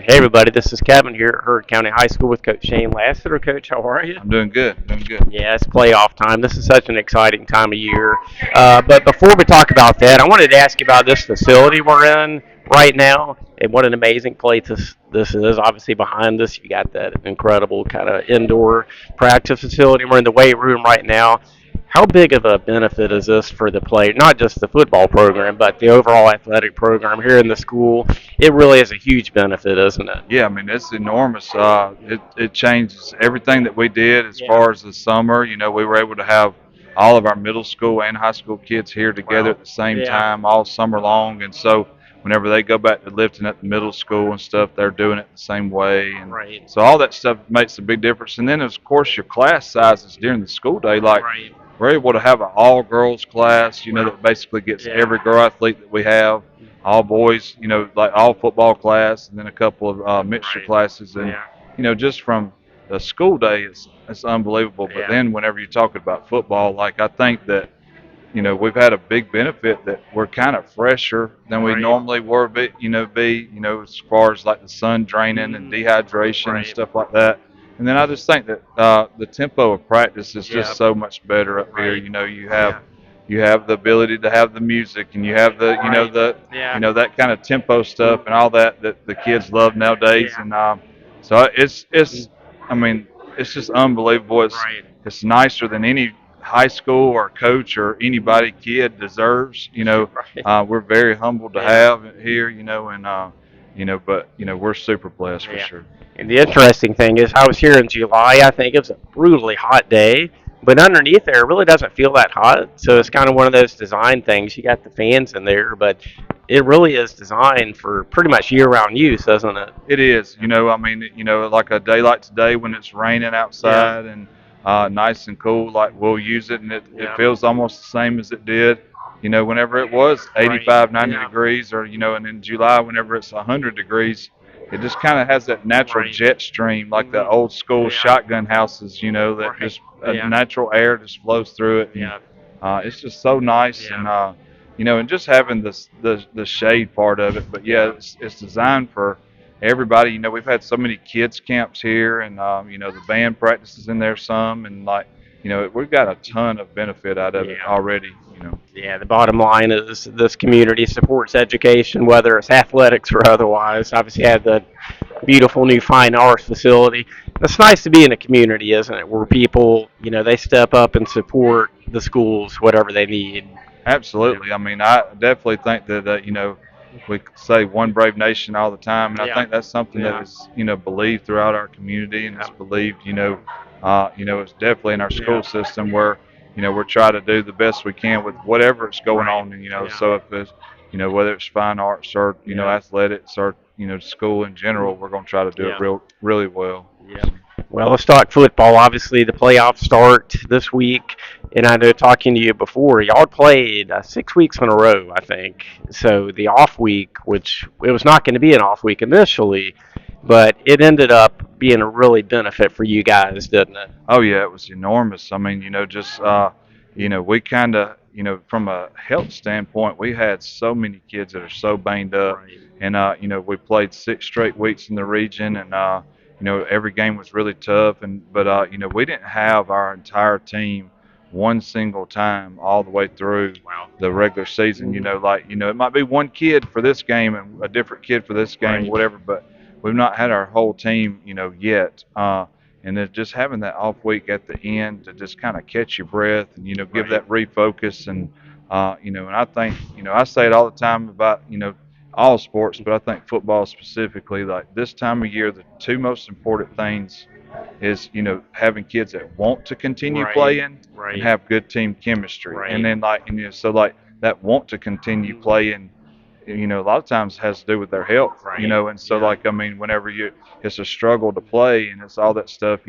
Hey everybody, this is Kevin here at Heard County High School with Coach Shane Lasseter. Coach, how are you? I'm doing good. Doing good. Yeah, it's playoff time. This is such an exciting time of year. But before we talk about that, I wanted to ask you about this facility we're in right now and what an amazing place this is. Obviously, behind us, you got that incredible kind of indoor practice facility. We're in the weight room right now. How big of a benefit is this for the player? Not just the football program, but the overall athletic program here in the school. It really is a huge benefit, isn't it? Yeah, I mean it's enormous. It changes everything that we did as Yeah. far as the summer. We were able to have all of our middle school and high school kids here together Wow. at the same Yeah. time all summer long, and so whenever they go back to lifting at the middle school and stuff, they're doing it the same way, and Right. so all that stuff makes a big difference. And then of course your class sizes during the school day, like Right. we're able to have an all girls class, Wow. that basically gets Yeah. every girl athlete that we have, all boys, like all football class, and then a couple of mixture Right. classes. And, Yeah. just from the school day, it's unbelievable. But Yeah. then whenever you're talking about football, like I think that, we've had a big benefit that we're kind of fresher than we Right. normally were, as far as like the sun draining and Mhm. dehydration and Right. stuff like that. And then I just think that the tempo of practice is Yeah. just so much better up here. Right. Yeah. You have the ability to have the music, and you have the Right. Yeah. that kind of tempo stuff and all that the kids love nowadays. Yeah. And so it's I mean it's just unbelievable. Right. It's nicer than any high school or coach or anybody kid deserves. Right. We're very humbled to Yeah. have it here. And but we're super blessed for Yeah. sure. And the interesting thing is, I was here in July. I think it was a brutally hot day, but underneath there, it really doesn't feel that hot. So it's kind of one of those design things. You got the fans in there, but it really is designed for pretty much year-round use, doesn't it? It is. I mean, like a day like today when it's raining Yeah. outside and nice and cool, like we'll use it, and it Yeah. feels almost the same as it did, whenever it was Right. 85, 90 Yeah. degrees, or, and in July, whenever it's 100 degrees, it just kind of has that natural Right. jet stream, like the Mhm. old school Yeah. shotgun houses, that Right. just Yeah. natural air just flows through it. And Yeah. it's just so nice. Yeah. And, and just having the shade part of it. But yeah, Yeah. it's designed for everybody. We've had so many kids camps here, and the band practices in there some, and like, we've got a ton of benefit out of it Yeah. already. Yeah, the bottom line is this community supports education, whether it's athletics or otherwise. Obviously, had the beautiful new fine arts facility. It's nice to be in a community, isn't it, where people, they step up and support the schools, whatever they need. Absolutely. I mean, I definitely think that we say one brave nation all the time, and I Yeah, think that's something that yeah, is believed throughout our community, and yeah, it's believed it's definitely in our yeah, school system where we're trying to do the best we can with whatever is going right, on, and yeah, so if it's whether it's fine arts or yeah, athletics or school in general, we're going to try to do it yeah. really well. Yeah. Well, let's talk football. Obviously, the playoffs start this week, and I know talking to you before, y'all played 6 weeks in a row, I think. So the off week, which it was not going to be an off week initially, but it ended up being a really benefit for you guys, didn't it? Oh yeah, it was enormous. I mean, just we kind of, from a health standpoint, we had so many kids that are so banged up, Right. and we played 6 straight weeks in the region, and every game was really tough, and but we didn't have our entire team one single time all the way through Wow. the regular season. Like it might be one kid for this game and a different kid for this game, Right. whatever, but we've not had our whole team, yet. And then just having that off week at the end to just kind of catch your breath and give Right. that refocus. And and I think I say it all the time about all sports, but I think football specifically, like this time of year, the two most important things is having kids that want to continue Right. playing and Right. have good team chemistry. And Right. then like so like that want to continue Mhm. playing, a lot of times has to do with their health, Right. and so Yeah. like I mean whenever it's a struggle to play and it's all that stuff,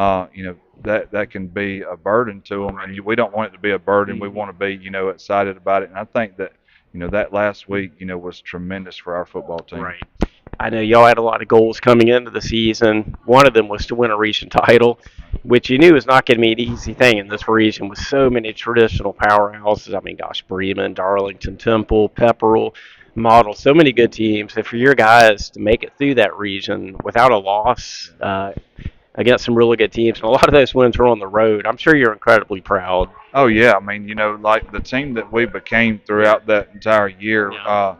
that can be a burden to them, and Right. we don't want it to be a burden. We Mhm. want to be excited about it, and I think that that last week was tremendous for our football team. Right. I know y'all had a lot of goals coming into the season. One of them was to win a region title, which you knew was not going to be an easy thing in this region with so many traditional powerhouses. I mean, gosh, Bremen, Darlington, Temple, Pepperell. model so many good teams. And for your guys to make it through that region without a loss against some really good teams, and a lot of those wins were on the road, I'm sure you're incredibly proud. Oh yeah, I mean, like the team that we became Yeah. throughout that entire year, Yeah.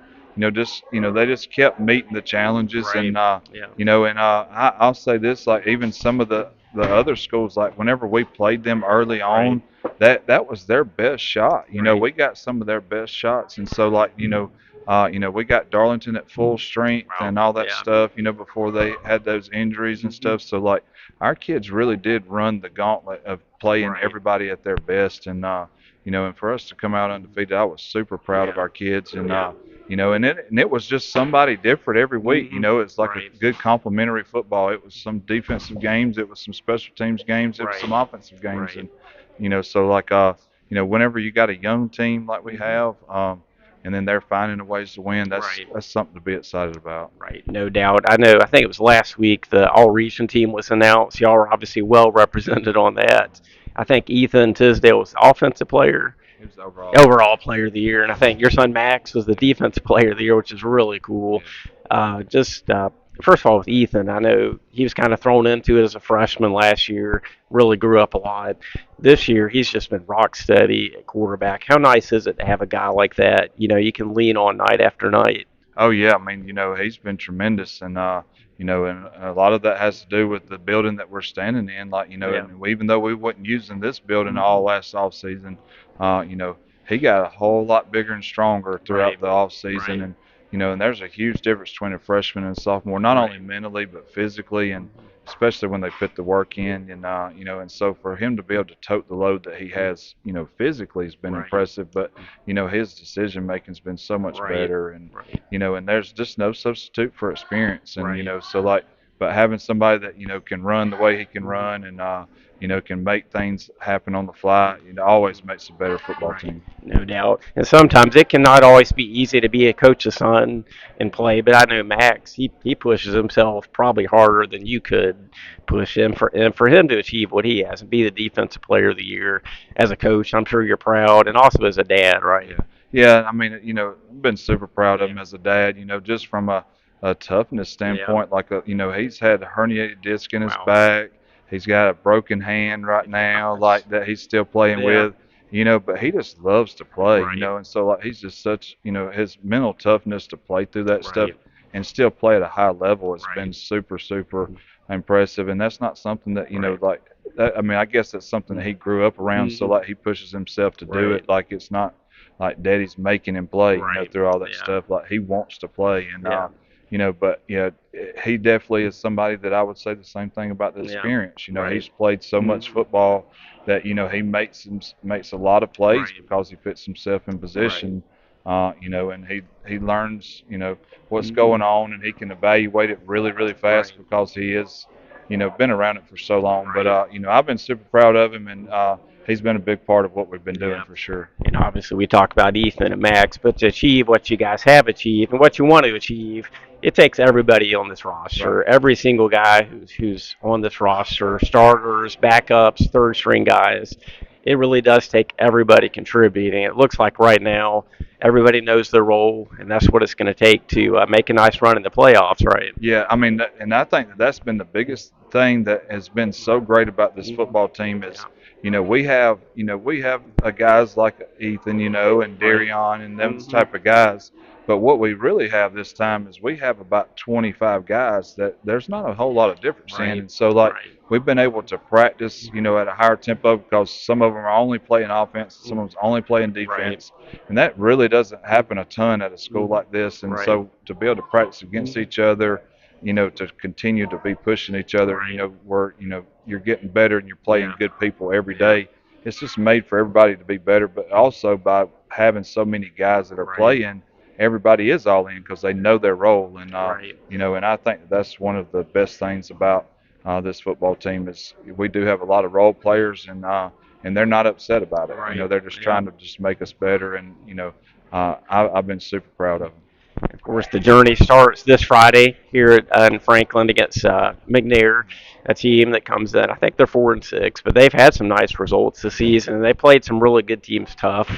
just they just kept meeting the challenges, Right. and Yeah. I'll say this, like even some of the other schools, like whenever we played them early Right. on, that was their best shot. Right. We got some of their best shots, and so like we got Darlington at full strength Wow. and all that Yeah. stuff, before they had those injuries and stuff. So like our kids really did run the gauntlet of playing Right. everybody at their best, and for us to come out undefeated, I was super proud of Yeah. our kids, and Yeah. it was just somebody different every week. Hmm. It's like a Right. good complementary football. It was some defensive games, it was some special teams games, it was Right. some offensive games, Right. and so like whenever you got a young team like we Hmm. have, and then they're finding a ways to win, Right. that's something to be excited about. Right, no doubt. I know. I think it was last week the all-region team was announced. Y'all were obviously well represented on that. I think Ethan Tisdale was the offensive player, It was overall. overall player of the year, and I think your son Max was the defensive player of the year, which is really cool. Yeah. Just first of all, with Ethan, I know he was kind of thrown into it as a freshman last year. Really grew up a lot. This year, he's just been rock steady at quarterback. How nice is it to have a guy like that? You can lean on night after night. Oh yeah, I mean, he's been tremendous, and and a lot of that has to do with the building that we're standing in. Like, Yeah. and even though we wasn't using this building all Hmm. last off season, he got a whole lot bigger and stronger Right. throughout the off season, Right. and and there's a huge difference between a freshman and a sophomore, not only Right. mentally but physically, and Mhm. especially when they put the work in, and and so for him to be able to tote the load that he has, physically has been Right. impressive, but his decision making's been so much Right. better, and Right. and there's just no substitute for experience. And, Right. so like, but having somebody that, can run the way he can Mhm. run, and, can make things happen on the fly, always makes a better football Right, team. no doubt. And sometimes it cannot always be easy to be a coach's son and play. But I know Max, he pushes himself probably harder than you could push him for him to achieve what he has and be the defensive player of the year as a coach. I'm sure you're proud, and also as a dad, right? Yeah, yeah. I mean, I've been super proud of Yeah. him as a dad. Just from a toughness Yeah. standpoint. Like, he's had a herniated disc in his Wow. back. He's got a broken hand right now, like that he's still playing Yeah. with. But he just loves to play. Right. And so like he's just such, his mental toughness to play through that stuff Right. and still play at a high level. It's Right. been super, super impressive, and that's not something that Right. like. I mean, I guess that's something that he grew up around. So Mhm. like he pushes himself to do Right. it. Like it's not like daddy's making him play, Right. through all that Yeah. stuff. Like he wants to play, and Yeah. but yeah, he definitely is somebody that I would say the same thing about the Yeah. experience. Right. He's played so much Mhm. football that he makes a lot of plays Right. because he puts himself in Right. position. And he learns, what's Mhm. going on, and he can evaluate it really, really Right. fast because he is, been around it for so long. But Right. I've been super proud of him, and he's been a big part of what we've been doing Yeah. for sure. And obviously, we talk about Ethan and Max, but to achieve what you guys have achieved and what you want to achieve, it takes everybody on this Right. roster. Every single guy who's on this roster, starters, backups, third string guys. It really does take everybody contributing. It looks like right now everybody knows their role, and that's what it's going to take to make a nice run in the playoffs, right? Yeah, I mean, and I think that that's been the biggest thing that has been so great about this Mhm. football team Yeah. is, we have guys like Ethan, and Right. Darion and those Hmm. type of guys. But what we really have this time is we have about 25 guys that there's not a whole lot of difference in, Right. and so like Right. we've been able to practice, at a higher tempo because some of them are only playing offense, some of them are only playing Right. defense, and that really doesn't happen a ton at a school Hmm. like this. And Right. so to be able to practice against Hmm. each other, to continue to be pushing each other, Right. where you're getting better and you're playing Yeah. good people every Yeah. day. It's just made for everybody to be better, but also by having so many guys that are Right. playing, everybody is all in because they know their role, and Right. and I think that's one of the best things about this football team is we do have a lot of role players, and they're not upset about it. Right. They're just Yeah. trying to just make us better, and I've been super proud of them. Of course, the journey starts this Friday here in Franklin against McNair, a team that comes in. I think they're 4-6, but they've had some nice results this season, and they played some really good teams tough.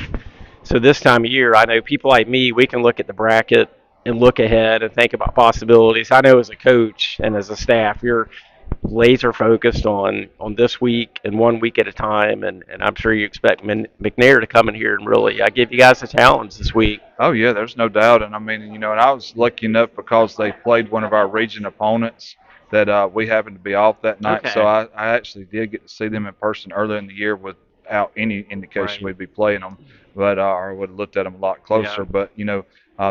So this time of year, I know people like me, we can look at the bracket and look ahead and think about possibilities. I know as a coach and as a staff, you're laser focused on this week and 1 week at a time, and I'm sure you expect McNair to come in here and really give you guys a challenge this week. Oh yeah, there's no doubt, and I mean, and I was lucky enough because they played one of our region opponents that we happened to be off that night, so Okay. I actually did get to see them in person earlier in the year without any indication Right. we'd be playing them, but or would have looked at them a lot Yeah. closer. But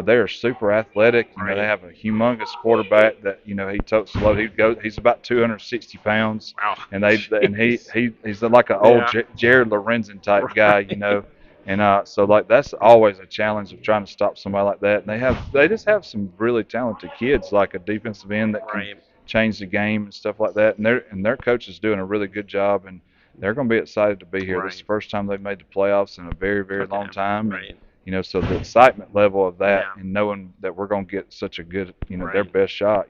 they are super athletic. They Right. have a humongous quarterback that he totes the load. He's about 260 pounds, Wow. and Jeez. he's like an old Yeah. Jared Lorenzen type guy, Right. and so like that's always a challenge of trying to stop somebody like that. And they just have some really talented kids, like a defensive end that can Right. change the game and stuff like that. And their coach is doing a really good job, and they're going to be excited to be here. This is Right. the first time they've made the playoffs in a very very Okay. long time, and Right. so the excitement level of that, Yeah. and knowing that we're going to get such a good, their Right. best shot,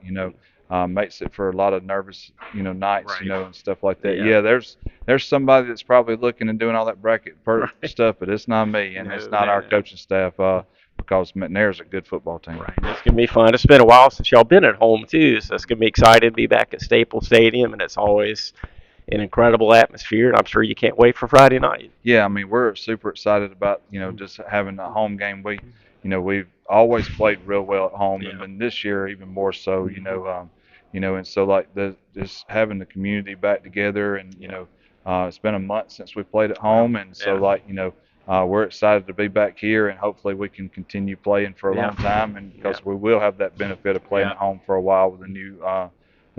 makes it for a lot of nervous, nights, Right. and stuff like that. Yeah. Yeah, there's somebody that's probably looking and doing all that bracket Right. stuff, but it's not me, and No, it's not no, our no. coaching staff, because McNair's a good football team. Right. It's gonna be fun. It's been a while since y'all been at home too, so it's gonna be exciting to be back at Staples Stadium, and it's always an incredible atmosphere. And I'm sure you can't wait for Friday night. Yeah, I mean, we're super excited about, just having a home game. We've always played real well at home, and Yeah. then this year even more so, and so like just having the community back together, and Yeah. it's been a month since we played at Wow. home, and so Yeah. like, we're excited to be back here, and hopefully we can continue playing for a Yeah. long time, and Yeah. because we will have that benefit of playing Yeah. at home for a while with the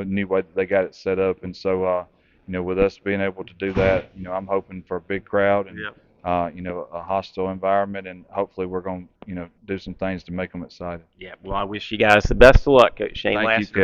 new way that they got it set up, and so with us being able to do that, I'm hoping for a big crowd and Yeah. a hostile environment, and hopefully we're going to do some things to make them excited. Yeah. Well, I wish you guys the best of luck, Coach Shane Thank you, Lasseter. Kevin.